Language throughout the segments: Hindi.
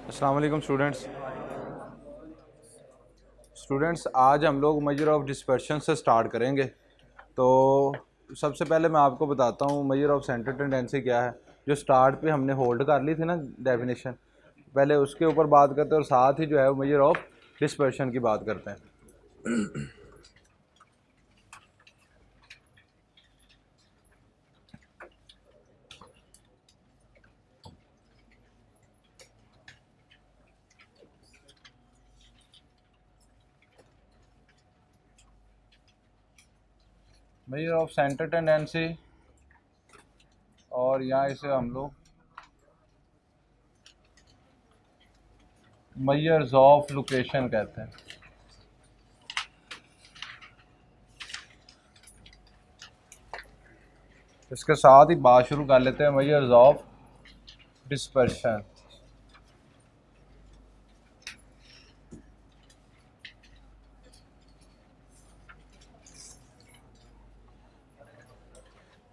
अस्सलाम वालेकुम स्टूडेंट्स, आज हम लोग मेजर ऑफ डिस्पर्शन से स्टार्ट करेंगे। तो सबसे पहले मैं आपको बताता हूँ मेजर ऑफ सेंटर टेंडेंसी क्या है। जो स्टार्ट पे हमने होल्ड कर ली थी ना डेफिनेशन, पहले उसके ऊपर बात करते हैं और साथ ही जो है वो मेजर ऑफ डिस्पर्शन की बात करते हैं। मेजर ऑफ सेंटर टेंडेंसी, और यहाँ इसे हम लोग मेजर्स ऑफ लोकेशन कहते हैं। इसके साथ ही बात शुरू कर लेते हैं measures of dispersion.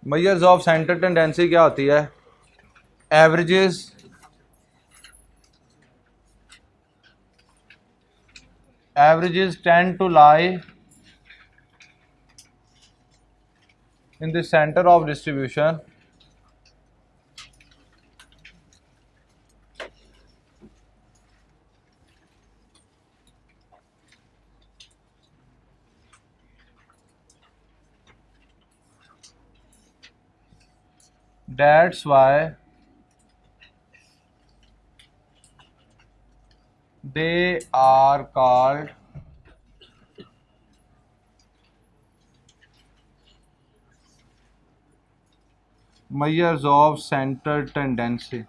Measures of centre tendency क्या होती है? Averages tend to lie in the center of distribution that's why they are called measures of center tendency.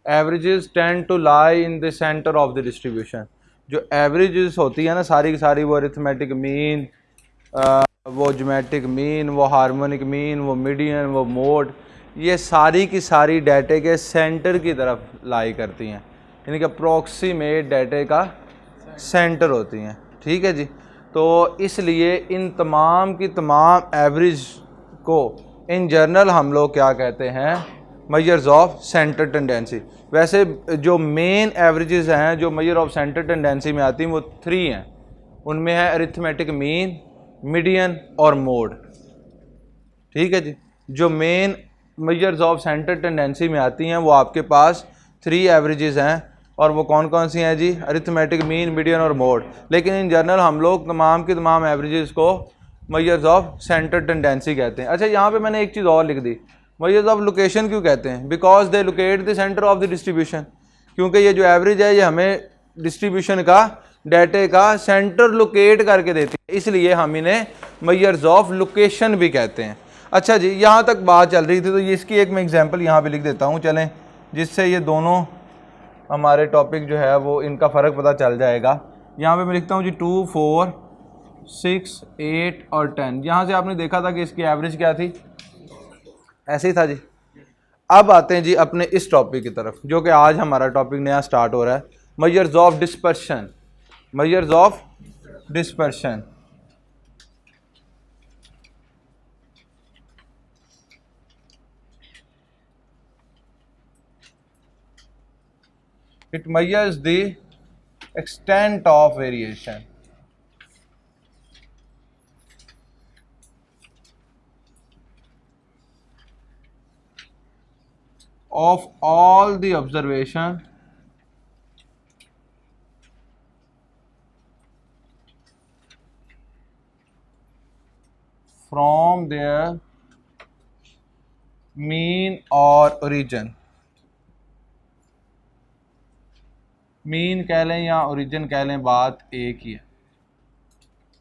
Averages tend to lie in the center of the distribution. जो averages होती है ना सारी की सारी, वो अरिथमेटिक मीन, वो ज्योमेट्रिक मीन, वो हार्मोनिक मीन, वो मीडियन, वो मोड, ये सारी की सारी डाटे के सेंटर की तरफ लाई करती हैं, यानी कि अप्रॉक्सीमेट डाटे का सेंटर होती हैं। ठीक है जी। तो इसलिए इन तमाम की तमाम एवरेज को इन जनरल हम लोग क्या कहते हैं? Measures of centre tendency. वैसे जो मेन एवरेजेस हैं जो मेजर ऑफ सेंटर टेंडेंसी में आती हैं वो 3 हैं। उनमें है अरिथमेटिक मीन, मीडियन और मोड। ठीक है जी। जो main measures of centre tendency में आती हैं वो आपके पास 3 एवरेजेस हैं, और वो कौन कौन सी हैं जी? अरिथमेटिक मीन, मीडियन और मोड। लेकिन इन जनरल हम लोग तमाम के तमाम एवरेजेस को मेजर्स ऑफ सेंटर टेंडेंसी कहते हैं। अच्छा, यहाँ पे मैंने एक चीज़ और लिख दी, मेजर्स ऑफ लोकेशन क्यों कहते हैं? Because they locate the centre of the distribution. क्योंकि ये जो एवरेज है ये हमें डिस्ट्रीब्यूशन का, डाटे का सेंटर लोकेट करके देती है, इसलिए हम इन्हें मेजर्स ऑफ लोकेशन भी कहते हैं। अच्छा जी, यहाँ तक बात चल रही थी तो इसकी एक मैं एग्जांपल यहाँ पे लिख देता हूँ, चलें, जिससे ये दोनों हमारे टॉपिक जो है वो इनका फ़र्क पता चल जाएगा। यहाँ पे मैं लिखता हूँ जी 2, 4, 6, 8 और 10। यहाँ से आपने देखा था कि इसकी एवरेज क्या थी, ऐसे ही था जी। अब आते हैं जी अपने इस टॉपिक की तरफ, जो कि आज हमारा टॉपिक नया स्टार्ट हो रहा है, measures of dispersion. Measures of dispersion. It measures the extent of variation of all the observation from their mean or origin। Mean कह लें या ओरिजिन कह लें, बात एक ही है।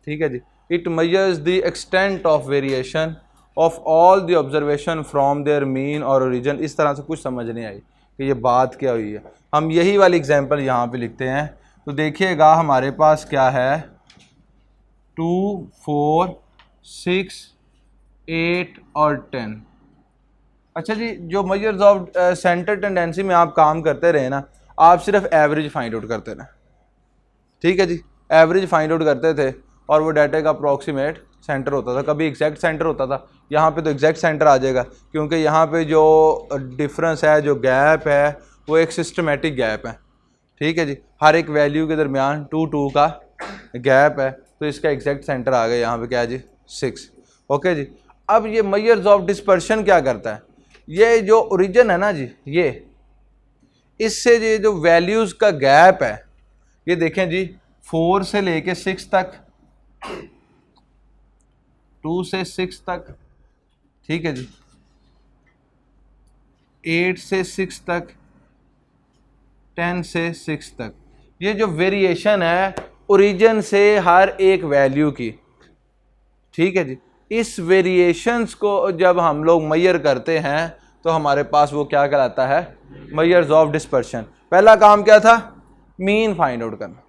ठीक है जी। It measures the extent of variation of all the observation from their mean और ओरिजिन। इस तरह से कुछ समझ नहीं आई कि ये बात क्या हुई है। हम यही वाली एग्जांपल यहाँ पे लिखते हैं, तो देखिएगा हमारे पास क्या है, 2, 4, 6, 8 और 10। अच्छा जी, जो मेजर्स ऑफ सेंटर टेंडेंसी में आप काम करते रहे ना, आप सिर्फ एवरेज फाइंड आउट करते ना। ठीक है जी, एवरेज फाइंड आउट करते थे और वो डाटा का अप्रॉक्सीमेट सेंटर होता था, कभी एग्जैक्ट सेंटर होता था। यहाँ पे तो एग्जैक्ट सेंटर आ जाएगा, क्योंकि यहाँ पे जो डिफरेंस है, जो गैप है, वो एक सिस्टमेटिक गैप है, ठीक है जी। हर एक वैल्यू के दरमियान 2 2 का गैप है, तो इसका एग्जैक्ट सेंटर आ गया यहाँ पे क्या है जी 6। ओके जी। अब ये मेजर्स ऑफ डिस्पर्शन क्या करता है, ये जो ओरिजिन है ना जी, ये इससे ये जो वैल्यूज़ का गैप है, ये देखें जी 4 से लेके 6 तक, 2 से 6 तक, ठीक है जी, 8 से 6 तक, 10 से 6 तक, ये जो वेरिएशन है ओरिजिन से हर एक वैल्यू की, ठीक है जी। इस वेरिएशंस को जब हम लोग मेजर करते हैं तो हमारे पास वो क्या कहलाता है, मेजर्स ऑफ डिस्पर्शन। पहला काम क्या था, मीन फाइंड आउट करना,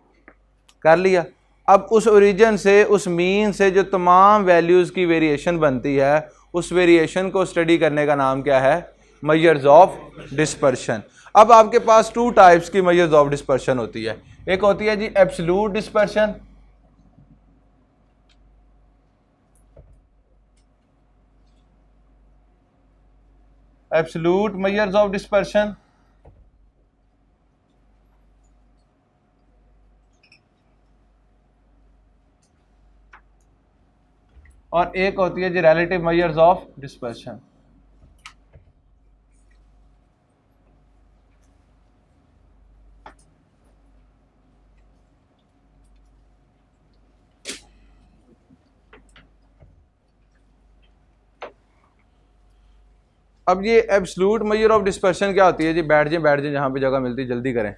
कर लिया। अब उस ओरिजिन से, उस मीन से जो तमाम वैल्यूज़ की वेरिएशन बनती है, उस वेरिएशन को स्टडी करने का नाम क्या है, मेजर्स ऑफ डिस्पर्शन। अब आपके पास 2 टाइप्स की मेजर्स ऑफ डिस्पर्शन होती है। एक होती है जी absolute dispersion, absolute measures of dispersion, और एक होती है जी रिलेटिव मेजर्स ऑफ डिस्पर्शन। अब ये एब्सोल्यूट मेजर ऑफ डिस्पर्शन क्या होती है जी, बैठ जाए जहां पे जगह मिलती है, जल्दी करें।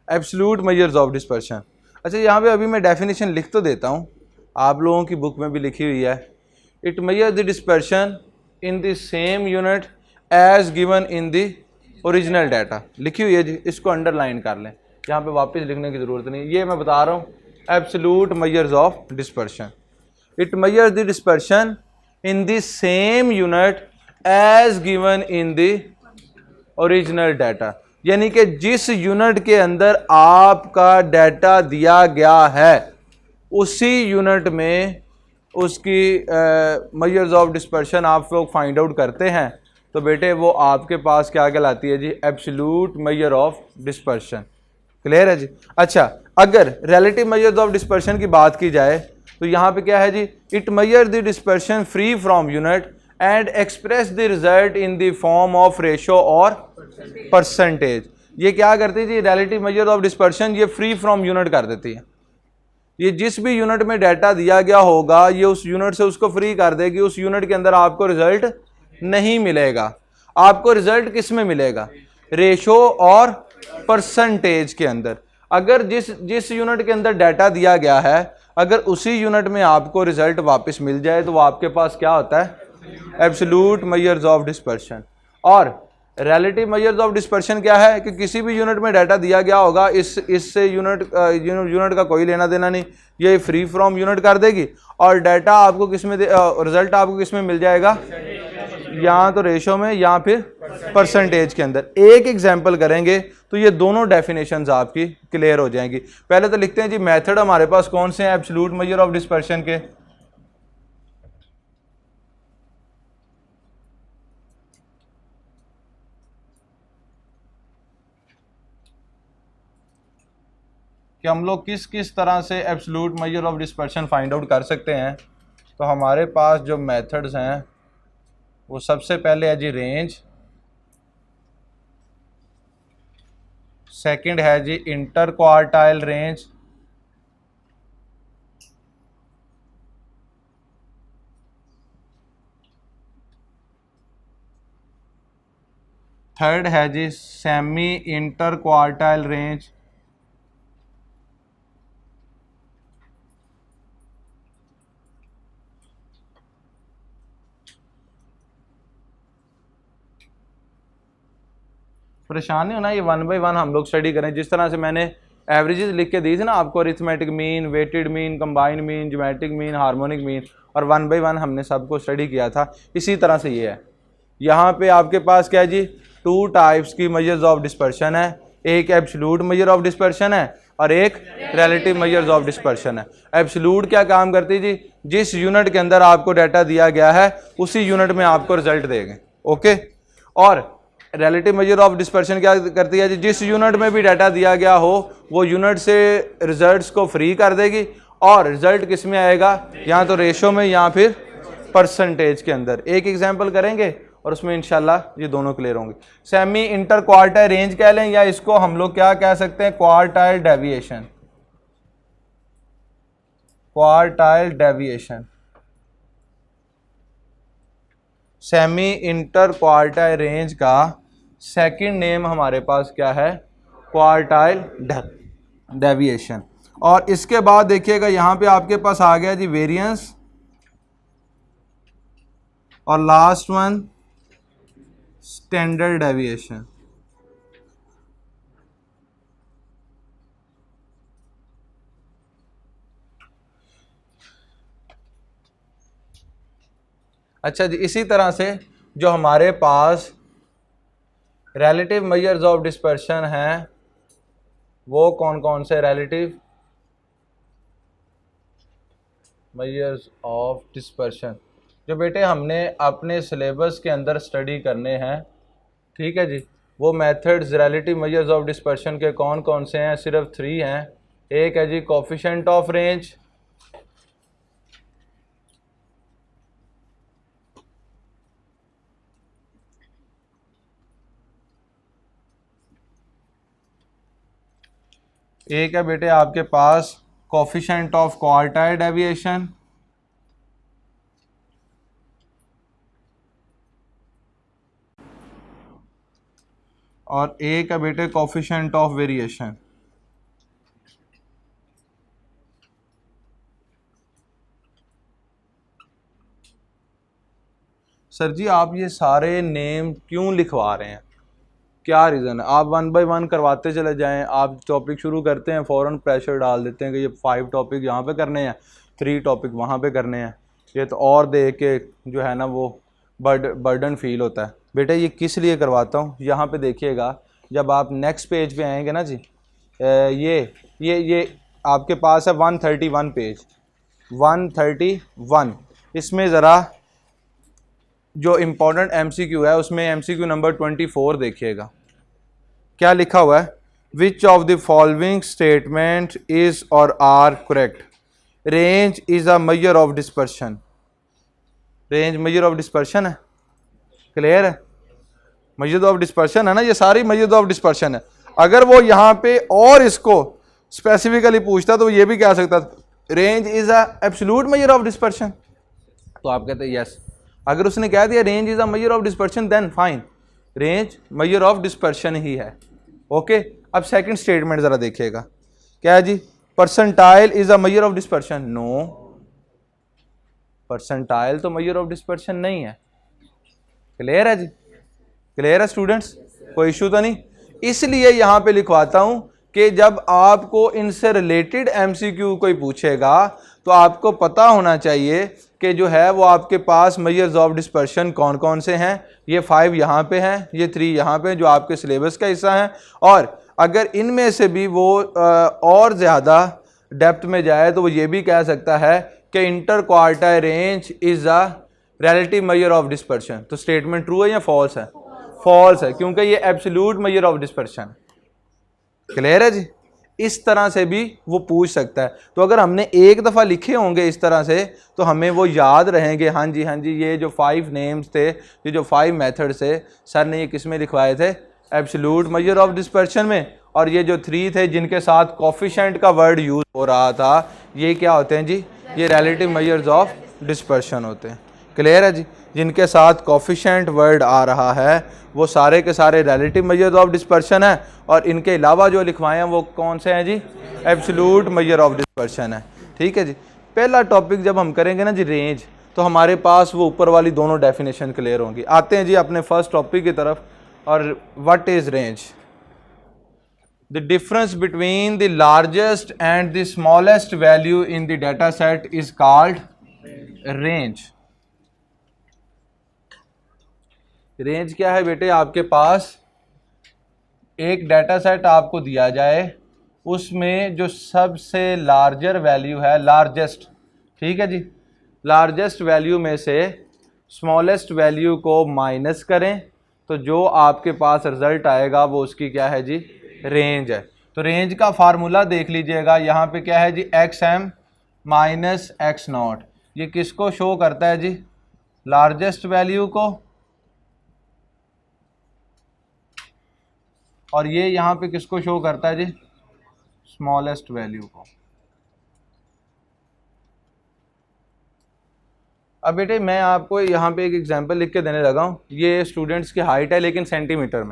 Absolute measures of dispersion. अच्छा, यहाँ पे अभी मैं डेफिनेशन लिख तो देता हूँ, आप लोगों की बुक में भी लिखी हुई है। It measure the dispersion in the same unit as given in the original data, लिखी हुई है जी, इसको अंडरलाइन कर लें, यहाँ पे वापस लिखने की ज़रूरत नहीं। ये मैं बता रहा हूँ absolute measures of dispersion. It measures the dispersion in the same unit as given in the original data, यानी कि जिस यूनिट के अंदर आपका डाटा दिया गया है उसी यूनिट में उसकी मेजर्स ऑफ डिस्पर्शन आप लोग फाइंड आउट करते हैं, तो बेटे वो आपके पास क्या कहलाती है जी, absolute measure of dispersion. Clear है जी। अच्छा, अगर रिलेटिव मेजर्स ऑफ डिस्पर्शन की बात की जाए तो यहाँ पे क्या है जी, it measure the dispersion free from unit and express the result in the form of ratio और परसेंटेज। ये क्या करती है जी, रिलेटिव मेजर ऑफ डिस्पर्शन ये फ्री फ्रॉम यूनिट कर देती है। ये जिस भी यूनिट में डाटा दिया गया होगा ये उस यूनिट से उसको फ्री कर देगी, उस यूनिट के अंदर आपको रिजल्ट नहीं मिलेगा। आपको रिजल्ट किस में मिलेगा, रेशो और परसेंटेज के अंदर। अगर जिस यूनिट के अंदर डाटा दिया गया है अगर उसी यूनिट में आपको रिजल्ट वापस मिल जाए तो वो आपके पास क्या होता है, एब्सोल्यूट मेजर्स ऑफ डिस्पर्शन। और रिलेटिव मेजर्स ऑफ डिस्पर्शन क्या है कि किसी भी यूनिट में डाटा दिया गया होगा, इससे यूनिट का कोई लेना देना नहीं, ये फ्री फ्रॉम यूनिट कर देगी और डाटा आपको किस में रिजल्ट आपको किस में मिल जाएगा, या तो रेशो में या फिर परसेंटेज के अंदर। एक एग्जांपल करेंगे तो ये दोनों डेफिनेशंस आपकी क्लियर हो जाएंगी। पहले तो लिखते हैं जी मेथड हमारे पास कौन से हैं एब्सोल्यूट मेजर ऑफ डिस्पर्शन के। कि हम लोग किस किस तरह से absolute measure of dispersion find out कर सकते हैं। तो हमारे पास जो मेथड्स हैं वो सबसे पहले है जी रेंज, सेकंड है जी इंटर क्वार्टाइल रेंज, थर्ड है G semi inter quartile range, परेशान नहीं होना, ये 1 बाय 1 हम लोग स्टडी करें। जिस तरह से मैंने एवरेजेस लिख के दी थी ना आपको, arithmetic mean, weighted mean, combined mean, geometric mean, harmonic mean, और 1 बाय 1 हमने सबको स्टडी किया था, इसी तरह से ये है। यहाँ पे आपके पास क्या है जी, 2 टाइप्स की मेजर्स ऑफ डिस्पर्शन है। एक एब्सोल्यूट मेजर ऑफ डिस्पर्शन है, और एक रिलेटिव मेजर्स ऑफ डिस्पर्शन है। एब्सोल्यूट क्या काम करती है जी, जिस यूनिट के अंदर आपको डाटा दिया गया है उसी यूनिट में आपको रिजल्ट देंगे, ओके। और रिलेटिव मेजर ऑफ डिस्पर्शन क्या करती है जी, जिस यूनिट में भी डाटा दिया गया हो वो यूनिट से रिजल्ट्स को फ्री कर देगी और रिजल्ट किस में आएगा, या तो रेशो में या फिर परसेंटेज के अंदर। एक एग्जांपल करेंगे और उसमें इंशाल्लाह ये दोनों क्लियर होंगे। सेमी इंटर क्वार्टाइल रेंज कह लें या इसको हम लोग क्या कह सकते हैं, quartile deviation. Quartile deviation, semi inter quartile range का सेकंड नेम हमारे पास क्या है, क्वार्टाइल डेविएशन। और इसके बाद देखिएगा यहां पे आपके पास आ गया जी वेरिएंस, और लास्ट वन स्टैंडर्ड डेविएशन। अच्छा जी, इसी तरह से जो हमारे पास रिलेटिव मेजर्स ऑफ डिस्पर्शन हैं वो कौन कौन से रिलेटिव मेजर्स ऑफ डिस्पर्शन जो बेटे हमने अपने सिलेबस के अंदर स्टडी करने हैं, ठीक है जी। वो methods relative measures of dispersion के कौन कौन से हैं, सिर्फ 3 हैं। एक है जी कोफिशिएंट ऑफ रेंज, एक है बेटे आपके पास कोफिशिएंट ऑफ क्वार्टाइल डेविएशन, और एक है बेटे कोफिशिएंट ऑफ वेरिएशन। सर जी आप ये सारे नेम क्यों लिखवा रहे हैं, क्या रीज़न है? आप 1 बाय 1 करवाते चले जाएं। आप टॉपिक शुरू करते हैं फ़ौरन प्रेशर डाल देते हैं कि ये 5 टॉपिक यहाँ पे करने हैं, 3 टॉपिक वहाँ पे करने हैं। ये तो और देख के जो है ना वो बर्डन फील होता है। बेटे ये किस लिए करवाता हूँ, यहाँ पे देखिएगा जब आप नेक्स्ट पेज पे आएंगे ना जी, ये आपके पास है 131 पेज, 131। इसमें ज़रा जो इम्पोर्टेंट MCQ है उसमें MCQ नंबर 24 देखिएगा, क्या लिखा हुआ है, which of the following statement is or are correct, range is a measure of dispersion. Range measure of dispersion है, क्लियर है, मेजर ऑफ डिस्पर्शन है ना, ये सारी मेजर ऑफ डिस्पर्शन है। अगर वो यहाँ पे और इसको स्पेसिफिकली पूछता तो ये भी कह सकता range is a absolute measure of dispersion, तो आप कहते हैं यस। अगर उसने कह दिया range is a measure of dispersion then fine, range measure of dispersion ही है, ओके। अब सेकंड स्टेटमेंट जरा देखिएगा, क्या है जी, percentile is a measure of dispersion. No, percentile तो मेजर ऑफ डिस्पर्शन नहीं है। क्लियर है जी, क्लियर है स्टूडेंट्स, कोई इशू तो नहीं। इसलिए यहां पे लिखवाता हूं कि जब आपको इनसे रिलेटेड MCQ कोई पूछेगा तो आपको पता होना चाहिए कि जो है वो आपके पास मेजर्स ऑफ डिस्पर्शन कौन कौन से हैं। ये 5 यहाँ पे हैं, ये 3 यहाँ पे जो आपके सिलेबस का हिस्सा हैं, और अगर इनमें से भी वो और ज़्यादा डेप्थ में जाए तो वो ये भी कह सकता है कि inter quartile range is a relative measure of dispersion. तो स्टेटमेंट ट्रू है या फॉल्स है? फॉल्स है, क्योंकि ये absolute measure of dispersion. Clear है जी, इस तरह से भी वो पूछ सकता है। तो अगर हमने एक दफ़ा लिखे होंगे इस तरह से तो हमें वो याद रहेंगे, हाँ जी हाँ जी, ये जो 5 नेम्स थे, ये जो 5 मेथड्स थे, सर ने ये किस में लिखवाए थे, एब्सोल्यूट मेजर ऑफ डिस्पर्शन में। और ये जो 3 थे जिनके साथ कोफिशिएंट का वर्ड यूज हो रहा था, ये क्या होते हैं जी, ये रिलेटिव मेजर्स ऑफ डिस्पर्शन होते हैं। क्लियर है जी, जिनके साथ कोफिशिएंट वर्ड आ रहा है वो सारे के सारे रिलेटिव मेजर्स ऑफ डिस्पर्शन है, और इनके अलावा जो लिखवाए हैं वो कौन से हैं जी, एब्सोल्यूट मेजर ऑफ डिस्पर्शन है। ठीक है जी, पहला टॉपिक जब हम करेंगे ना जी रेंज, तो हमारे पास वो ऊपर वाली दोनों डेफिनेशन क्लियर होंगी। आते हैं जी अपने फर्स्ट टॉपिक की तरफ, और what is range? The difference between the largest and the smallest value in the data set is called range. Range क्या है बेटे, आपके पास एक डाटा सेट आपको दिया जाए, उसमें जो सबसे लार्जर वैल्यू है, लार्जेस्ट, ठीक है जी, लार्जेस्ट वैल्यू में से स्मॉलेस्ट वैल्यू को माइनस करें तो जो आपके पास रिजल्ट आएगा वो उसकी क्या है जी, रेंज है। तो रेंज का फार्मूला देख लीजिएगा, यहाँ पे क्या है जी, X M minus X naught, ये किसको शो करता है जी, लार्जेस्ट वैल्यू को, और ये यहाँ पे किसको शो करता है जी, स्मॉलेस्ट वैल्यू को। अब बेटे मैं आपको यहाँ पे एक एग्जांपल लिख के देने लगा हूँ, ये स्टूडेंट्स की हाइट है लेकिन सेंटीमीटर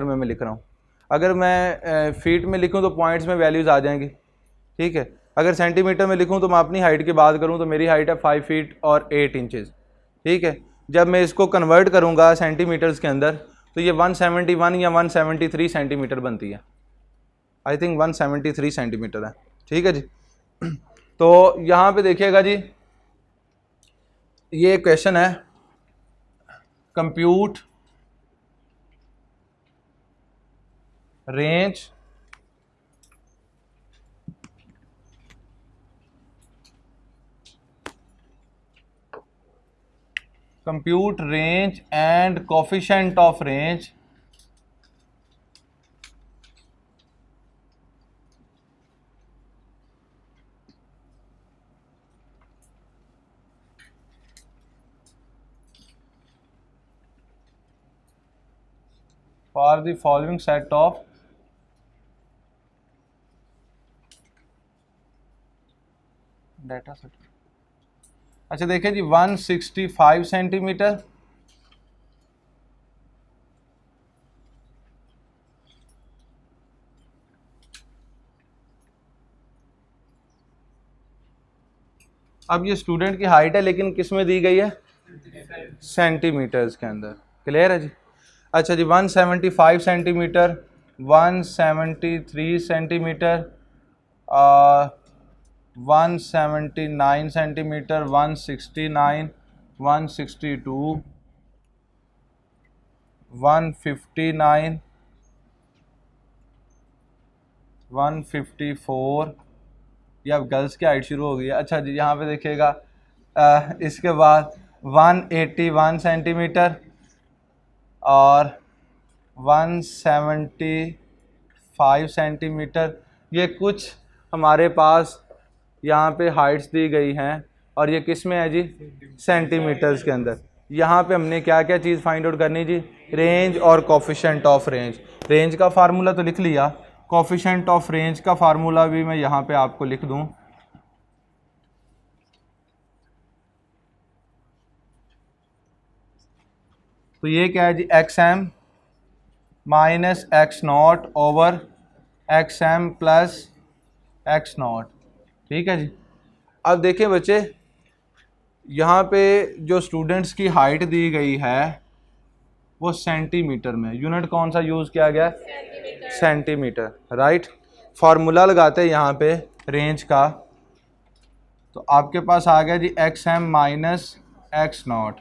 में मैं लिख रहा हूँ। अगर मैं फीट में लिखूँ तो पॉइंट्स में वैल्यूज़ आ जाएंगी, ठीक है। अगर सेंटीमीटर में लिखूँ तो मैं अपनी हाइट की बात करूँ तो मेरी हाइट है 5 फीट और 8 इंचज़, ठीक है। जब मैं इसको कन्वर्ट करूँगा सेंटीमीटर्स के अंदर तो ये 171 या 173 सेंटीमीटर बनती है, आई थिंक 173 सेंटीमीटर है, ठीक है जी। तो यहाँ पे देखिएगा जी, ये क्वेश्चन है, compute range and coefficient of range for the following set of data set. अच्छा देखिए जी, 165 सेंटीमीटर, अब ये स्टूडेंट की हाइट है लेकिन किस में दी गई है, सेंटीमीटर्स के अंदर, क्लियर है जी। अच्छा जी, 175 सेंटीमीटर, 173 सेंटीमीटर, 179 सेंटीमीटर, 169, 162, 159, 154, ये अब गर्ल्स की हाइट शुरू हो गई है। अच्छा जी, यहाँ पे देखिएगा इसके बाद 181 सेंटीमीटर और 175 सेंटीमीटर, ये कुछ हमारे पास यहाँ पे हाइट्स दी गई हैं और ये किस में है जी, सेंटीमीटर्स के अंदर। यहाँ पे हमने क्या क्या चीज़ फाइंड आउट करनी जी, रेंज और कोफिशिएंट ऑफ रेंज। रेंज का फार्मूला तो लिख लिया, कोफिशिएंट ऑफ रेंज का फार्मूला भी मैं यहाँ पे आपको लिख दूँ। तो ये क्या है जी, X M minus X naught over X M plus X naught, ठीक है जी। अब देखिए बच्चे, यहाँ पे जो स्टूडेंट्स की हाइट दी गई है वो सेंटीमीटर में, यूनिट कौन सा यूज़ किया गया, सेंटीमीटर, राइट। फार्मूला लगाते हैं यहाँ पे रेंज का, तो आपके पास आ गया जी X M minus X naught.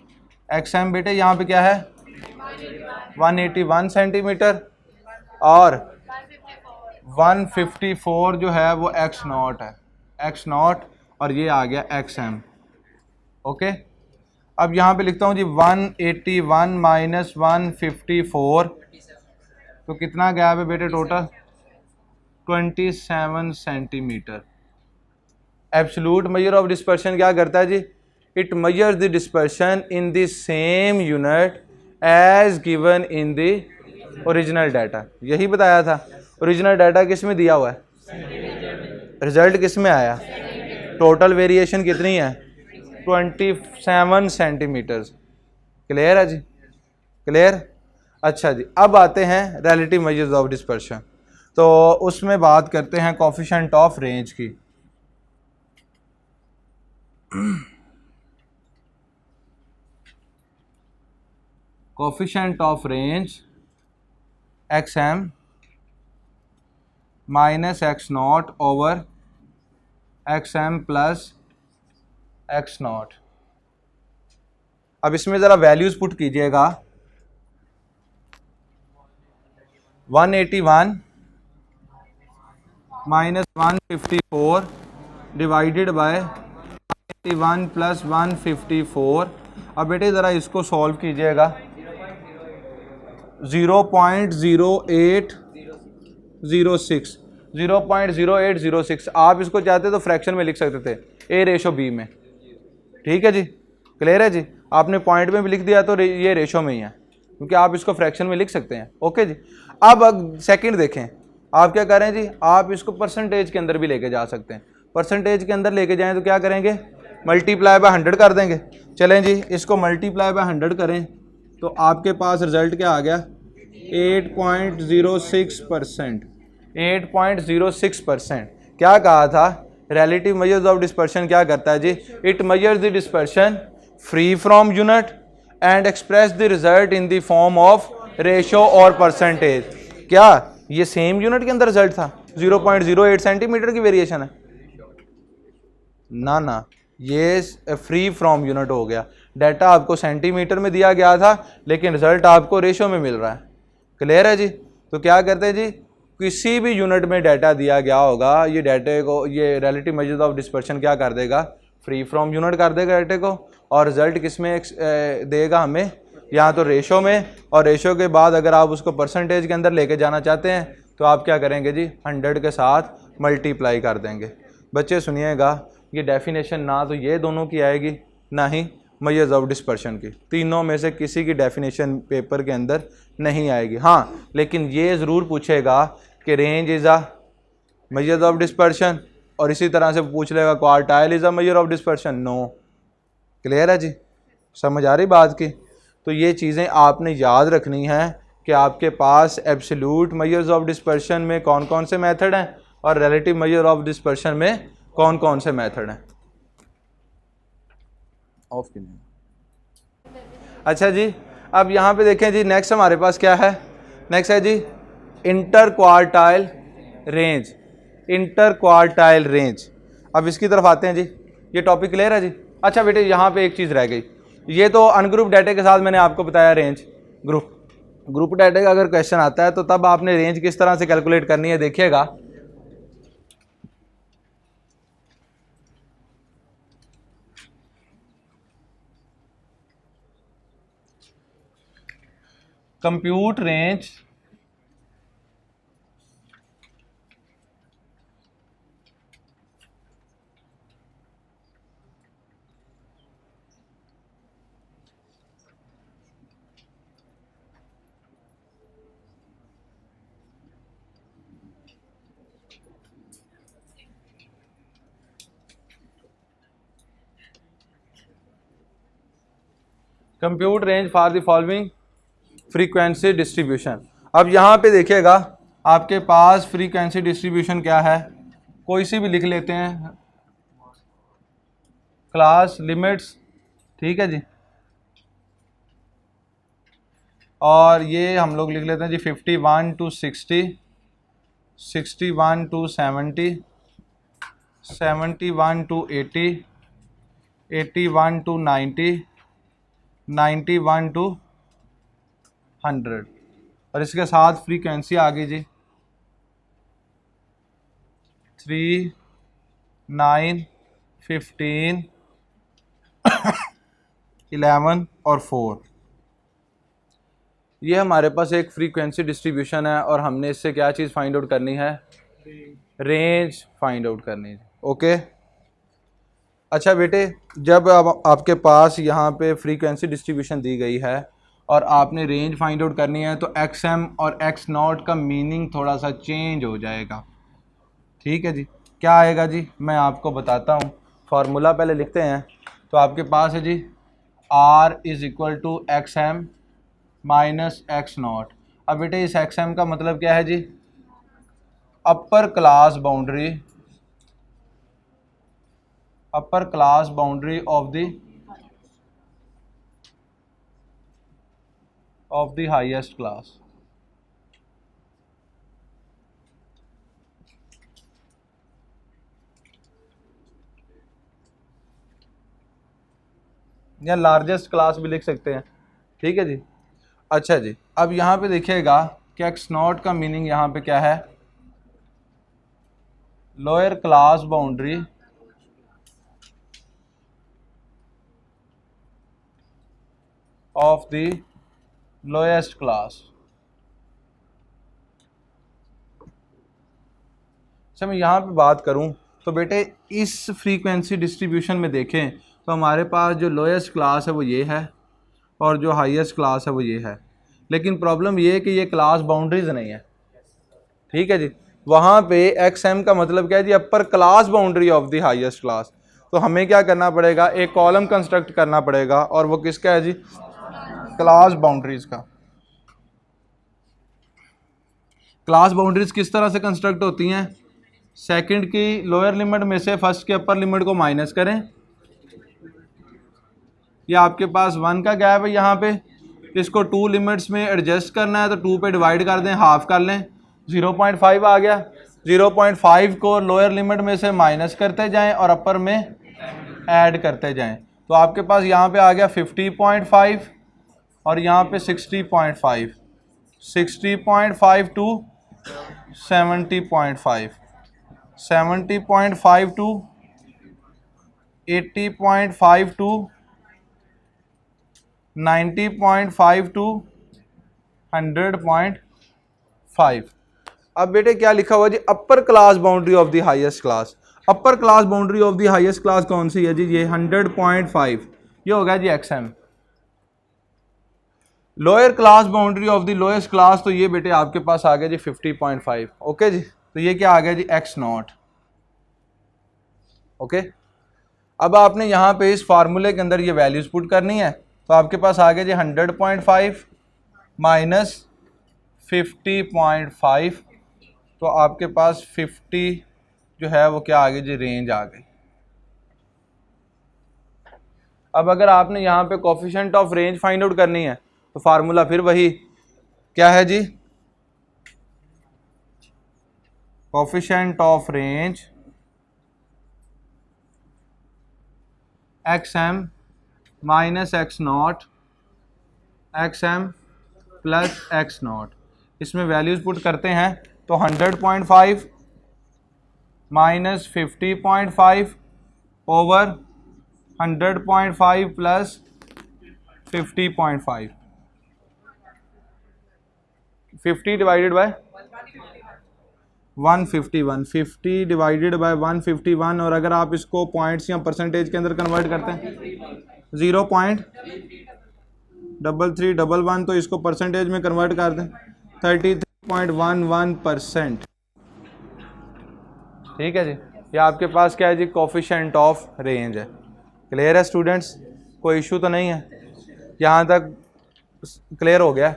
X M बेटे यहाँ पे क्या है, 181 सेंटीमीटर और 154 जो है वो एक्स नॉट है, एक्स नॉट, और ये आ गया एक्स एम, ओके। अब यहाँ पे लिखता हूँ जी 181 माइनस 154, तो कितना गैप है बेटे total, 27 centimetre. Absolute measure of dispersion क्या करता है जी, it measures the dispersion in the same unit as given in the original data. यही बताया था, ओरिजिनल डाटा किस में दिया हुआ है, रिजल्ट किस में आया, टोटल वेरिएशन कितनी है, 27 सेंटीमीटर्स, क्लियर है जी, क्लियर। अच्छा जी, अब आते हैं रिलेटिव मेजर्स ऑफ डिस्पर्शन, तो उसमें बात करते हैं कोफिशिएंट ऑफ रेंज की। Coefficient of range X M minus X naught over X M plus X naught. अब इसमें ज़रा वैल्यूज़ पुट कीजिएगा, 181 -154 डिवाइडेड बाय 91 प्लस 154। अब बेटे ज़रा इसको सॉल्व कीजिएगा। 0.0806 0.0806 आप इसको चाहते तो फ्रैक्शन में लिख सकते थे A/B में। ठीक है जी, क्लियर है जी। आपने पॉइंट में भी लिख दिया तो ये रेशो में ही है, क्योंकि आप इसको फ्रैक्शन में लिख सकते हैं। ओके जी। अब सेकंड देखें, आप क्या करें जी, आप इसको परसेंटेज के अंदर भी लेके जा सकते हैं। परसेंटेज के अंदर लेके जाएं तो क्या करेंगे, मल्टीप्लाई बाय 100 कर देंगे। चलें जी, इसको मल्टीप्लाई बाय 100 करें तो आपके पास रिजल्ट क्या आ गया, 8.06%। 8.06%। क्या कहा था, रिलेटिव मेजर्स ऑफ डिस्पर्शन क्या करता है जी, it measures the dispersion free from unit and express the result in the form of ratio और परसेंटेज। क्या ये सेम यूनिट के अंदर रिजल्ट था? 0.08 सेंटीमीटर की वेरिएशन है ना, ना, ये फ्री फ्रॉम यूनिट हो गया। डाटा आपको सेंटीमीटर में दिया गया था लेकिन रिजल्ट आपको रेशो में मिल रहा है। क्लियर है जी। तो क्या करते हैं जी, किसी भी यूनिट में डाटा दिया गया होगा, ये डाटे को, ये रिलेटिव मेजर्स ऑफ डिस्पर्शन क्या कर देगा, फ्री फ्रॉम यूनिट कर देगा डाटे को, और रिजल्ट किस में देगा हमें, या तो रेशो में, और रेशो के बाद अगर आप उसको परसेंटेज के अंदर लेके जाना चाहते हैं तो आप क्या करेंगे जी, 100 के साथ मल्टीप्लाई कर देंगे। बच्चे सुनिएगा, ये डेफिनेशन ना तो ये दोनों की आएगी ना ही मेजर्स ऑफ डिस्पर्शन की, तीनों में से किसी की डेफिनेशन पेपर के अंदर नहीं आएगी। हाँ, लेकिन ये ज़रूर पूछेगा कि range is a measures of dispersion, और इसी तरह से पूछ लेगा quartile is a measure of dispersion. No. Clear है जी, समझ आ रही बात की? तो ये चीज़ें आपने याद रखनी है कि आपके पास एब्सोल्यूट मेजर्स ऑफ डिस्पर्शन में कौन कौन से मेथड हैं और रिलेटिव मेजर ऑफ डिस्पर्शन में कौन कौन से मेथड हैं। ऑफ की नहीं। अच्छा जी, अब यहाँ पे देखें जी, नेक्स्ट हमारे पास क्या है, नेक्स्ट है जी inter quartile range. Inter quartile range, अब इसकी तरफ आते हैं जी। ये टॉपिक क्लियर है जी। अच्छा बेटे, यहाँ पे एक चीज़ रह गई, ये तो अनग्रुप डाटे के साथ मैंने आपको बताया रेंज। ग्रुप डाटे का अगर क्वेश्चन आता है तो तब आपने रेंज किस तरह से कैलकुलेट करनी है, देखिएगा। Compute range compute range for the following frequency distribution. अब यहाँ पे देखिएगा, आपके पास फ्रीक्वेंसी डिस्ट्रीब्यूशन क्या है, कोई सी भी लिख लेते हैं, क्लास लिमिट्स। ठीक है जी, और ये हम लोग लिख लेते हैं जी 51 to 60, 61 to 70, 71 to 80, 81 to 90, 91 to 100, और इसके साथ फ्रीक्वेंसी आ गई जी 3, 9, 15, 11 और 4। ये हमारे पास एक फ्रीक्वेंसी डिस्ट्रीब्यूशन है और हमने इससे क्या चीज़ फाइंड आउट करनी है, रेंज फाइंड आउट करनी है। ओके। अच्छा बेटे, जब अब आपके पास यहाँ पे फ्रीक्वेंसी डिस्ट्रीब्यूशन दी गई है और आपने रेंज फाइंड आउट करनी है तो XM और X0 का मीनिंग थोड़ा सा चेंज हो जाएगा। ठीक है जी, क्या आएगा जी, मैं आपको बताता हूँ। फार्मूला पहले लिखते हैं। तो आपके पास है जी R is equal to XM minus X0। अब बेटे इस XM का मतलब क्या है जी, upper class boundary of the highest class. या लार्जेस्ट क्लास भी लिख सकते हैं। ठीक है जी। अच्छा जी, अब यहाँ पे देखिएगा कि X0 का मीनिंग यहाँ पे क्या है, lower class boundary of the lowest class. अच्छा, मैं यहाँ पे बात करूँ तो बेटे इस फ्रीक्वेंसी डिस्ट्रीब्यूशन में देखें तो हमारे पास जो लोएस्ट क्लास है वो ये है और जो हाईएस्ट क्लास है वो ये है, लेकिन प्रॉब्लम ये है कि ये क्लास बाउंड्रीज नहीं है। ठीक है जी, वहाँ पे एक्स एम का मतलब क्या है जी, upper class boundary of the highest class. तो हमें क्या करना पड़ेगा, एक कॉलम कंस्ट्रक्ट करना पड़ेगा और वो किसका है जी, क्लास बाउंड्रीज का। क्लास बाउंड्रीज किस तरह से कंस्ट्रक्ट होती हैं, सेकंड की लोअर लिमिट में से फर्स्ट के अपर लिमिट को माइनस करें, या आपके पास 1 का गैप है यहाँ पे, इसको 2 लिमिट्स में एडजस्ट करना है तो 2 पे डिवाइड कर दें, हाफ कर लें, 0.5 आ गया। 0.5 को लोअर लिमिट में से माइनस करते जाएं और अपर में ऐड करते जाएं, तो आपके पास यहाँ पे आ गया 50.5 और यहाँ पे 60.5, 60.5 टू 70.5, 70.5 टू 80.5 टू 90.5 टू 100.5। अब बेटे क्या लिखा हुआ जी, upper class boundary of the highest class. Upper class boundary of the highest class कौन सी है जी, ये 100.5, ये हो गया जी X M. Lower class boundary of the lowest class, तो ये बेटे आपके पास आ गया जी 50.5। ओके जी, तो ये क्या आ गया जी, एक्स नॉट। ओके, अब आपने यहाँ पे इस फार्मूले के अंदर ये वैल्यूज पुट करनी है, तो आपके पास आ गया जी 100.5 माइनस 50.5, तो आपके पास 50 जो है वो क्या आ गई जी, रेंज आ गई। अब अगर आपने यहाँ पे coefficient of range find out करनी है तो फार्मूला फिर वही क्या है जी, coefficient of range X M minus X naught X M plus X naught. इसमें वैल्यूज पुट करते हैं तो 100.5 minus 50.5 over 100.5 plus 50.5, 50 divided by 151, 50 divided by 151, और अगर आप इसको पॉइंट्स या परसेंटेज के अंदर कन्वर्ट करते हैं 0.3311, तो इसको परसेंटेज में कन्वर्ट कर दें 33.11%। ठीक है जी, ये आपके पास क्या है जी, कोफिशिएंट ऑफ रेंज है। क्लियर है स्टूडेंट्स, कोई इशू तो नहीं है, यहाँ तक क्लियर हो गया।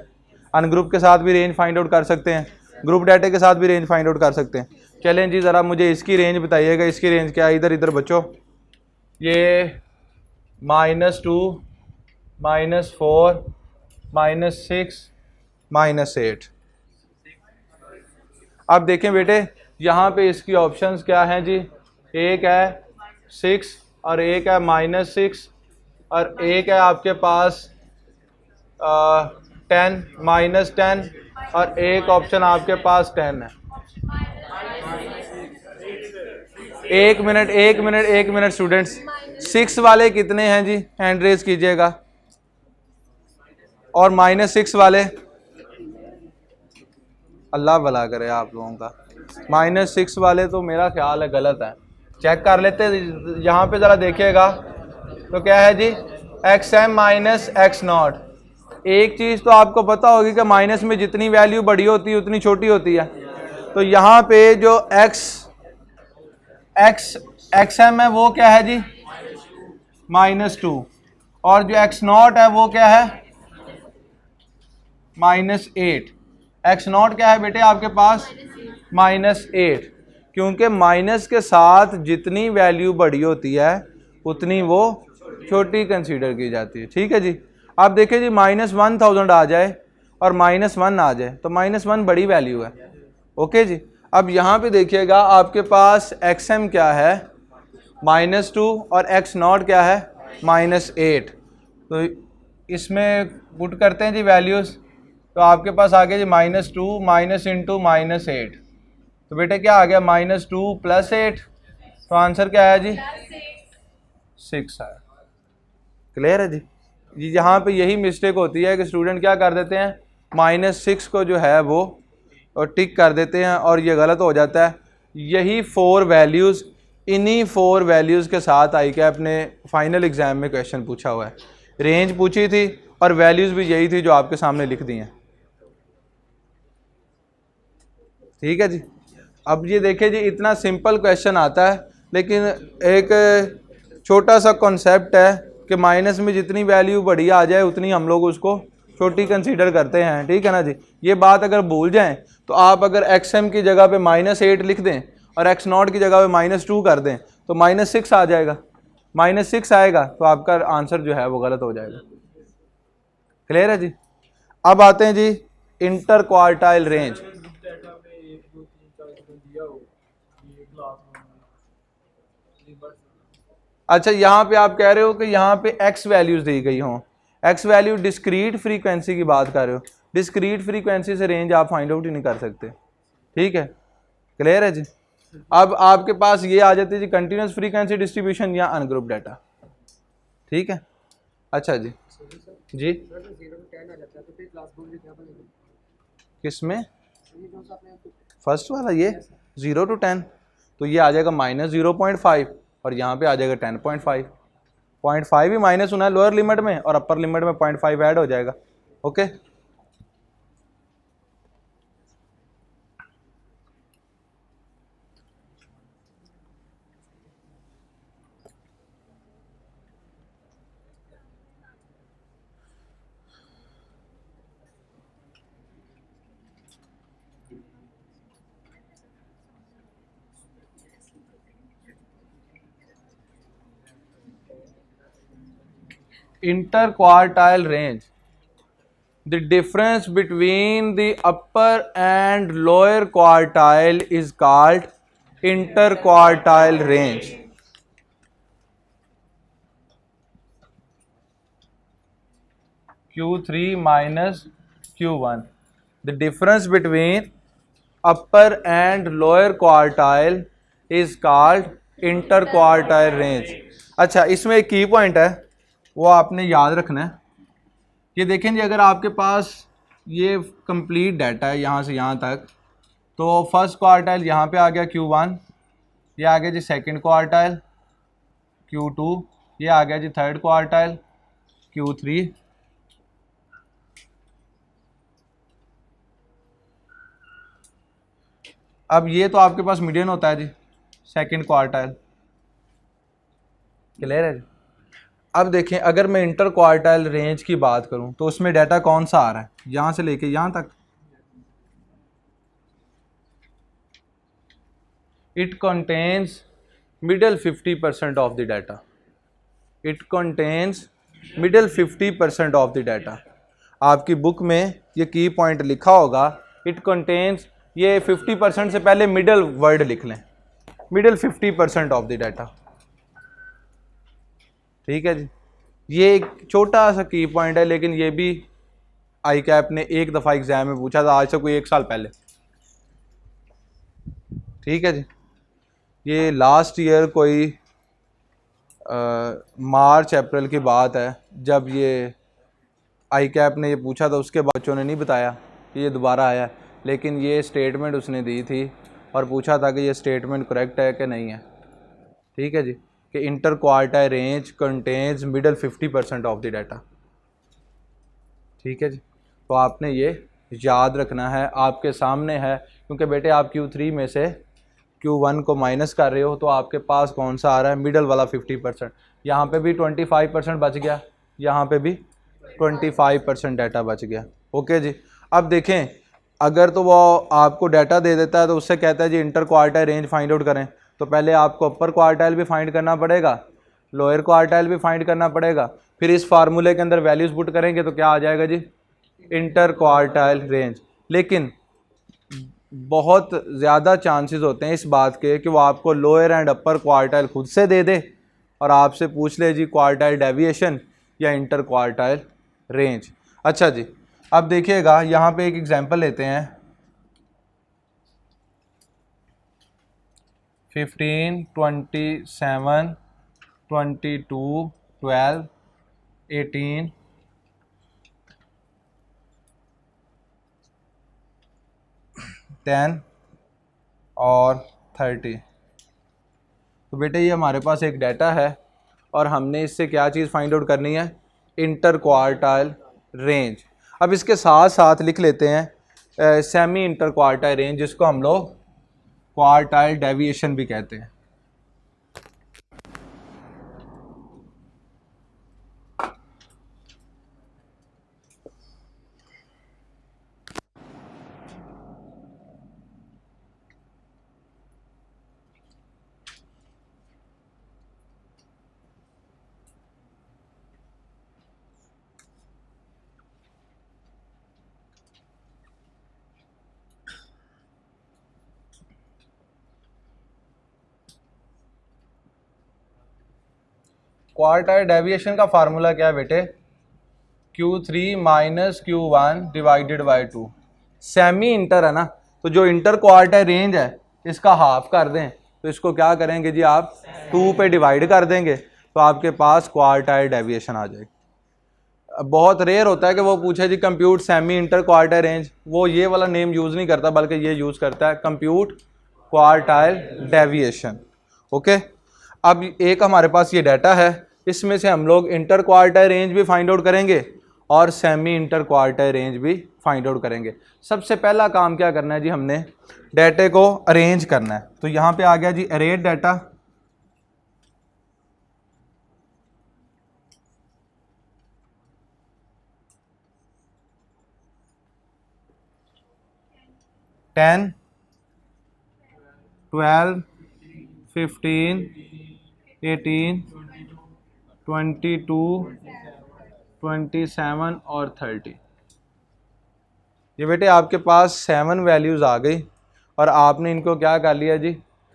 अनग्रुप के साथ भी रेंज फाइंड आउट कर सकते हैं, ग्रुप डाटा के साथ भी रेंज फाइंड आउट कर सकते हैं। चलें जी, ज़रा मुझे इसकी रेंज बताइएगा, इसकी रेंज क्या है, इधर इधर बच्चों, ये -2 -4 -6 -8। अब देखें बेटे, यहाँ पे इसकी ऑप्शंस क्या हैं जी, एक है 6 और एक है -6 और एक है आपके पास 10 -10 और एक ऑप्शन आपके पास 10 है। एक मिनट स्टूडेंट्स, 6 वाले कितने हैं जी, हैंड रेज कीजिएगा, और -6 वाले, अल्लाह भला करे आप लोगों का, -6 वाले तो मेरा ख्याल है गलत है, चेक कर लेते हैं। यहाँ पे ज़रा देखिएगा तो क्या है जी, X M minus X naught. एक चीज़ तो आपको पता होगी कि माइनस में जितनी वैल्यू बड़ी होती है उतनी छोटी होती है, तो यहाँ पे जो एक्स एम है वो क्या है जी, -2, और जो एक्स नॉट है वो क्या है, -8। एक्स नॉट क्या है बेटे आपके पास, -8, क्योंकि माइनस के साथ जितनी वैल्यू बड़ी होती है उतनी वो छोटी कंसीडर की जाती है। ठीक है जी, आप देखिए जी, -1000 आ जाए और -1 आ जाए तो -1 बड़ी वैल्यू है। ओके जी, अब यहाँ पे देखिएगा आपके पास एक्स एम क्या है, -2, और एक्स नॉट क्या है, -8। तो इसमें पुट करते हैं जी वैल्यूज़, तो आपके पास आ गया जी -2 -8, तो बेटे क्या आ गया -2 + 8, तो आंसर क्या आया जी 6 आया। क्लियर है जी। यहाँ पे यही मिस्टेक होती है कि स्टूडेंट क्या कर देते हैं -6 को जो है वो टिक कर देते हैं और ये गलत हो जाता है। यही 4 वैल्यूज़, इन्हीं 4 वैल्यूज़ के साथ आई कैप ने फाइनल एग्जाम में क्वेश्चन पूछा हुआ है। रेंज पूछी थी और वैल्यूज़ भी यही थी जो आपके सामने लिख दी हैं। ठीक है जी। अब ये देखिए जी, इतना सिंपल क्वेश्चन आता है लेकिन एक छोटा सा कॉन्सेप्ट है कि माइनस में जितनी वैल्यू बड़ी आ जाए उतनी हम लोग उसको छोटी कंसीडर करते हैं। ठीक है ना जी। ये बात अगर भूल जाएं तो आप अगर XM की जगह पे -8 लिख दें और X0 की जगह पे -2 कर दें तो -6 आ जाएगा। -6 आएगा तो आपका आंसर जो है वो गलत हो जाएगा। क्लियर है जी। अब आते हैं जी इंटर क्वार्टाइल रेंज। अच्छा, यहाँ पे आप कह रहे हो कि यहाँ पे x वैल्यूज दी गई हों। x वैल्यू डिस्क्रीट फ्रीक्वेंसी की बात कर रहे हो। डिस्क्रीट फ्रीक्वेंसी से रेंज आप फाइंड आउट ही नहीं कर सकते। ठीक है, क्लियर है जी। अब आपके पास ये आ जाती है जी कंटिन्यूस फ्रीक्वेंसी डिस्ट्रीब्यूशन या अनग्रुप डाटा। ठीक है, अच्छा जी जी किसमें फर्स्ट वाला ये 0 to 10, तो ये आ जाएगा -0.5 और यहाँ पे आ जाएगा 10.5। 0.5 ही माइनस होना है लोअर लिमिट में और अपर लिमिट में 0.5 ऐड हो जाएगा। Okay, interquartile range, the difference between the upper and lower quartile is called interquartile range. Q3 minus Q1, the difference between upper and lower quartile is called interquartile range. अच्छा, इसमें एक की पॉइंट है वो आपने याद रखना है। ये देखें जी, अगर आपके पास ये कंप्लीट डाटा है यहाँ से यहाँ तक, तो फर्स्ट क्वार्टाइल यहाँ पे आ गया Q1, ये आ गया जी सेकंड क्वार्टाइल Q2, ये आ गया जी थर्ड क्वार्टाइल Q3, अब ये तो आपके पास मीडियन होता है जी सेकंड क्वार्टाइल। क्लियर है जी। अब देखें, अगर मैं इंटर क्वार्टाइल रेंज की बात करूं तो उसमें डाटा कौन सा आ रहा है, यहां से लेके यहां तक। It contains middle 50% of the data. It contains middle 50% of the data. आपकी बुक में ये की पॉइंट लिखा होगा, इट कंटेन्स, ये 50% से पहले मिडल वर्ड लिख लें, मिडल 50% ऑफ द डाटा। ठीक है जी। ये एक छोटा सा की पॉइंट है लेकिन ये भी आई कैप ने एक दफ़ा एग्जाम में पूछा था, आज से कोई 1 साल पहले। ठीक है जी। ये लास्ट ईयर कोई मार्च अप्रैल की बात है जब ये आई कैप ने ये पूछा था, उसके बाद बच्चों ने नहीं बताया कि ये दोबारा आया, लेकिन ये स्टेटमेंट उसने दी थी और पूछा था कि ये स्टेटमेंट करेक्ट है कि नहीं है। ठीक है जी, कि inter quartile range contains middle 50% of the data. ठीक है जी, तो आपने ये याद रखना है, आपके सामने है, क्योंकि बेटे आप Q3 में से Q1 को माइनस कर रहे हो तो आपके पास कौन सा आ रहा है, मिडल वाला 50%। यहाँ पे भी 25% बच गया, यहाँ पे भी 25% डाटा बच गया। ओके जी। अब देखें, अगर तो वो आपको डाटा दे देता है तो उससे कहता है जी inter quartile range find out करें, तो पहले आपको अपर क्वार्टाइल भी फाइंड करना पड़ेगा, लोअर क्वार्टाइल भी फाइंड करना पड़ेगा, फिर इस फार्मूले के अंदर वैल्यूज़ पुट करेंगे तो क्या आ जाएगा जी इंटर क्वार्टाइल रेंज। लेकिन बहुत ज़्यादा चांसेस होते हैं इस बात के कि वो आपको लोअर एंड अपर क्वार्टाइल खुद से दे दे और आपसे पूछ ले जी क्वार्टाइल डेविएशन या इंटर क्वार्टाइल रेंज। अच्छा जी, अब देखिएगा यहाँ पे एक एग्जांपल लेते हैं। 15, 27, 22, 12, 18, 10 और 30। तो बेटे ये हमारे पास एक डाटा है और हमने इससे क्या चीज़ फाइंड आउट करनी है, इंटर क्वार्टाइल रेंज। अब इसके साथ साथ लिख लेते हैं सेमी इंटर क्वार्टाइल रेंज, जिसको हम लोग क्वार्टाइल डेविएशन भी कहते हैं। क्वार्टाइल डेविएशन का फार्मूला क्या है बेटे, Q3 minus Q1 divided by 2। Semi inter है ना, तो जो इंटर क्वार्टाइल रेंज है इसका हाफ कर दें, तो इसको क्या करेंगे जी, आप 2 पे डिवाइड कर देंगे तो आपके पास क्वार्टाइल डेविएशन आ जाएगी। अब बहुत रेयर होता है कि वो पूछे जी compute semi inter quartile range, वो ये वाला नेम यूज़ नहीं करता बल्कि ये यूज़ करता है कंप्यूट क्वार्टाइल डेविएशन। ओके, अब एक हमारे पास ये डाटा है, इसमें से हम लोग इंटर क्वार्टाइल रेंज भी फाइंड आउट करेंगे और सेमी इंटर क्वार्टाइल रेंज भी फाइंड आउट करेंगे। सबसे पहला काम क्या करना है जी, हमने डाटे को अरेंज करना है। तो यहाँ पे आ गया जी अरेंज डाटा। टेन, 12, 15, 18, 22, 27 और 30। ये बेटे आपके पास 7 वैल्यूज़ आ गई और आपने इनको क्या कर लिया जी,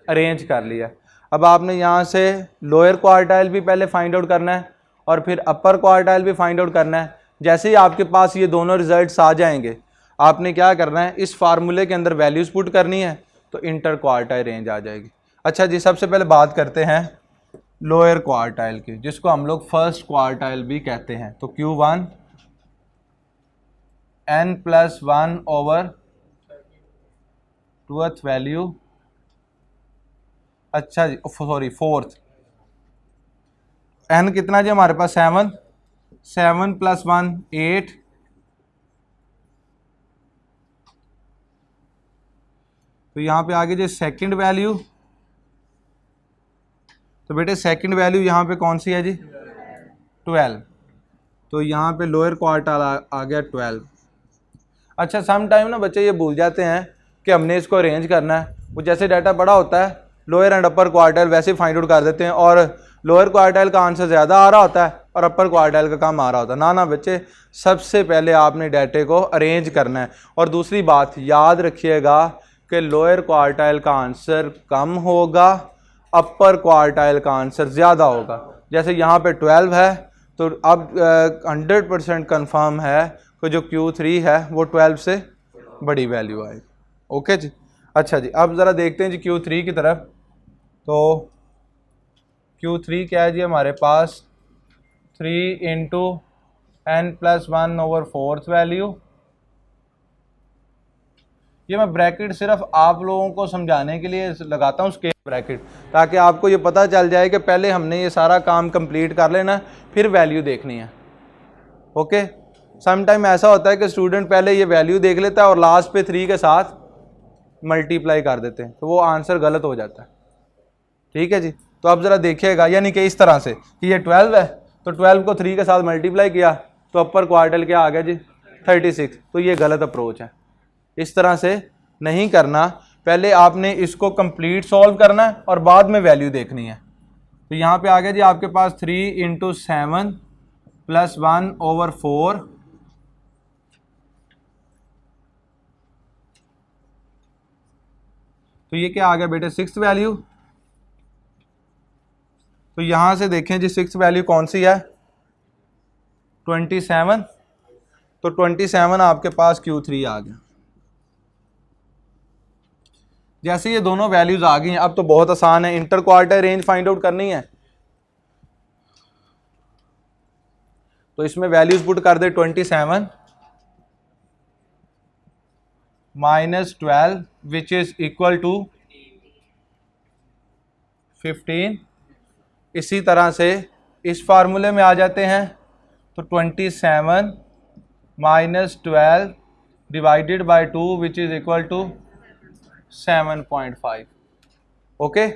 अरेंज कर लिया। अब आपने यहाँ से लोअर क्वार्टाइल भी पहले फाइंड आउट करना है और फिर अपर क्वार्टाइल भी फाइंड आउट करना है। जैसे ही आपके पास ये दोनों रिजल्ट्स आ जाएंगे, आपने क्या करना है, इस फार्मूले के अंदर वैल्यूज़ पुट करनी है तो इंटर क्वार्टाइल रेंज आ जाएगी। अच्छा जी, सबसे पहले बात करते हैं लोअर क्वार्टाइल की, जिसको हम लोग फर्स्ट क्वार्टाइल भी कहते हैं। तो Q1 n+1 over 2th value, अच्छा जी सॉरी फोर्थ, n कितना जी हमारे पास 7, 7 + 1 8, तो यहाँ पे आगे जी सेकंड वैल्यू। तो बेटे सेकंड वैल्यू यहाँ पे कौन सी है जी, 12। तो यहाँ पे लोअर क्वार्टाइल आ गया 12। अच्छा, सम टाइम ना बच्चे ये भूल जाते हैं कि हमने इसको अरेंज करना है। वो जैसे डाटा बड़ा होता है लोअर एंड अपर क्वार्टाइल वैसे फाइंड आउट कर देते हैं और लोअर क्वार्टाइल का आंसर ज़्यादा आ रहा होता है और अपर क्वार्टाइल का कम आ रहा होता है। ना ना बच्चे, सबसे पहले आपने डाटे को अरेंज करना है। और दूसरी बात याद रखिएगा कि लोअर क्वार्टाइल का आंसर कम होगा, अपर क्वार्टाइल का आंसर ज़्यादा होगा। जैसे यहाँ पे 12 है तो अब 100% कन्फर्म है कि जो Q3 है वो 12 से बड़ी वैल्यू आएगी। ओके जी, अच्छा जी, अब ज़रा देखते हैं जी Q3 की तरफ। तो Q3 क्या है जी हमारे पास, 3 × n+1 ओवर 4th वैल्यू। ये मैं ब्रैकेट सिर्फ आप लोगों को समझाने के लिए लगाता हूँ, स्केल ब्रैकेट, ताकि आपको ये पता चल जाए कि पहले हमने ये सारा काम कंप्लीट कर लेना फिर वैल्यू देखनी है। ओके, सम टाइम ऐसा होता है कि स्टूडेंट पहले ये वैल्यू देख लेता है और लास्ट पे 3 के साथ मल्टीप्लाई कर देते हैं, तो वो आंसर गलत हो जाता है। ठीक है जी, तो अब ज़रा देखिएगा, यानी कि इस तरह से कि ये 12 है तो 12 को 3 के साथ मल्टीप्लाई किया तो अपर क्वार्टाइल क्या आ गया जी, 36। तो ये गलत अप्रोच है, इस तरह से नहीं करना। पहले आपने इसको कंप्लीट सॉल्व करना है और बाद में वैल्यू देखनी है। तो यहाँ पे आ गया जी आपके पास 3 × 7 + 1 ओवर 4, तो ये क्या आ गया बेटे, 6th वैल्यू। तो यहाँ से देखें जी 6th वैल्यू कौन सी है, 27। तो 27 आपके पास Q3 आ गया। जैसे ये दोनों वैल्यूज आ गई हैं, अब तो बहुत आसान है, inter quartile range find out करनी है। तो इसमें वैल्यूज पुट कर दे 27 minus 12 which is equal to 15। इसी तरह से इस फार्मूले में आ जाते हैं, तो 27 minus 12 divided by 2 which is equal to 7.5। Okay,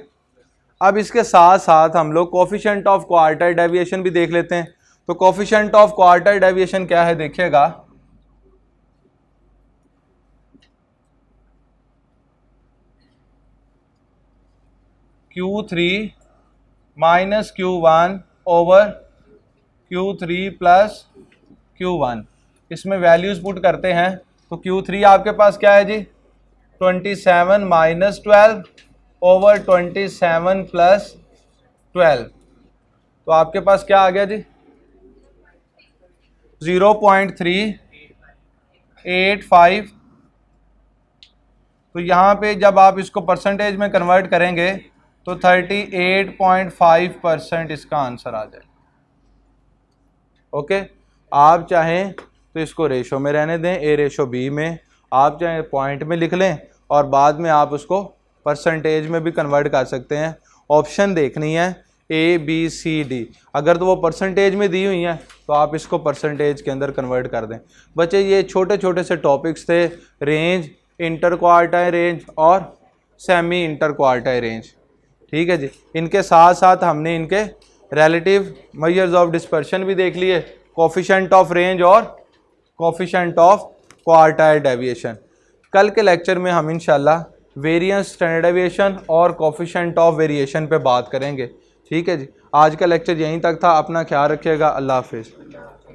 अब इसके साथ साथ हम लोग कोफिशिएंट ऑफ क्वार्टाइल डेविएशन भी देख लेते हैं। तो कोफिशिएंट ऑफ क्वार्टाइल डेविएशन क्या है देखिएगा, Q3 minus Q1 over Q3 plus Q1। इसमें वैल्यूज पुट करते हैं, तो Q3 आपके पास क्या है जी, 27 माइनस 12 ओवर 27 प्लस 12। तो आपके पास क्या आ गया जी, 0.385। तो यहाँ पे जब आप इसको परसेंटेज में कन्वर्ट करेंगे तो 38.5% इसका आंसर आ जाए। ओके, आप चाहें तो इसको रेशो में रहने दें, A/B में, आप चाहें पॉइंट में लिख लें और बाद में आप उसको परसेंटेज में भी कन्वर्ट कर सकते हैं। ऑप्शन देखनी है A, B, C, D। अगर तो वो परसेंटेज में दी हुई हैं तो आप इसको परसेंटेज के अंदर कन्वर्ट कर दें। बच्चे ये छोटे छोटे से टॉपिक्स थे, रेंज, इंटर क्वार्टाइल रेंज और सेमी इंटर क्वार्टाइल रेंज। ठीक है जी, इनके साथ साथ हमने इनके रिलेटिव मेजर्स ऑफ डिस्पर्शन भी देख लिए, कोफिशिएंट ऑफ रेंज और कोफिशिएंट ऑफ क्वार्टाइल डेविएशन। कल के लेक्चर में हम इंशाल्लाह वेरिएंस, स्टैंडर्ड डेविएशन और कोफिशिएंट ऑफ वेरिएशन पे बात करेंगे। ठीक है जी, आज का लेक्चर यहीं तक था। अपना ख्याल रखिएगा। अल्लाह हाफिज़।